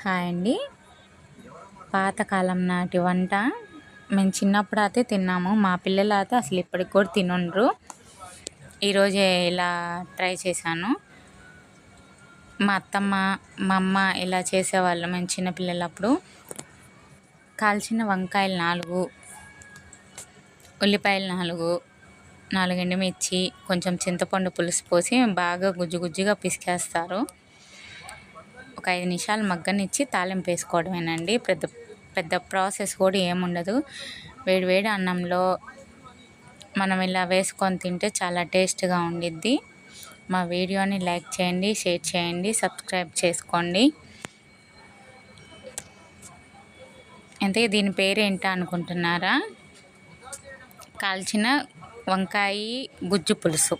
Hi అండి. పాతకాలం నాటి వంట మేము చిన్నప్పుడు అయితే తిన్నాము. మా పిల్లలు అయితే అసలు ఇప్పటికి కూడా తినుండ్రు. ఈరోజే ఇలా ట్రై చేశాను. మా అత్తమ్మ, మా అమ్మ ఇలా చేసేవాళ్ళు మేము చిన్నపిల్లలప్పుడు. కాల్చిన వంకాయలు 4, ఉల్లిపాయలు 4 ఎండుమిర్చి, కొంచెం చింతపండు పులుసు పోసి బాగా గుజ్జు గుజ్జుగా పిసికేస్తారు. ఒక 5 నిమిషాలు మగ్గనిచ్చి తాలింపు వేసుకోవడమేనండి. పెద్ద పెద్ద ప్రాసెస్ కూడా ఏముండదు. వేడివేడి అన్నంలో మనం ఇలా వేసుకొని తింటే చాలా టేస్ట్గా ఉండిద్ది. మా వీడియోని లైక్ చేయండి, షేర్ చేయండి, సబ్స్క్రైబ్ చేసుకోండి. ఇంతకీ దీని పేరేంటో అనుకుంటున్నారా? కాల్చిన వంకాయ గుజ్జు పులుసు.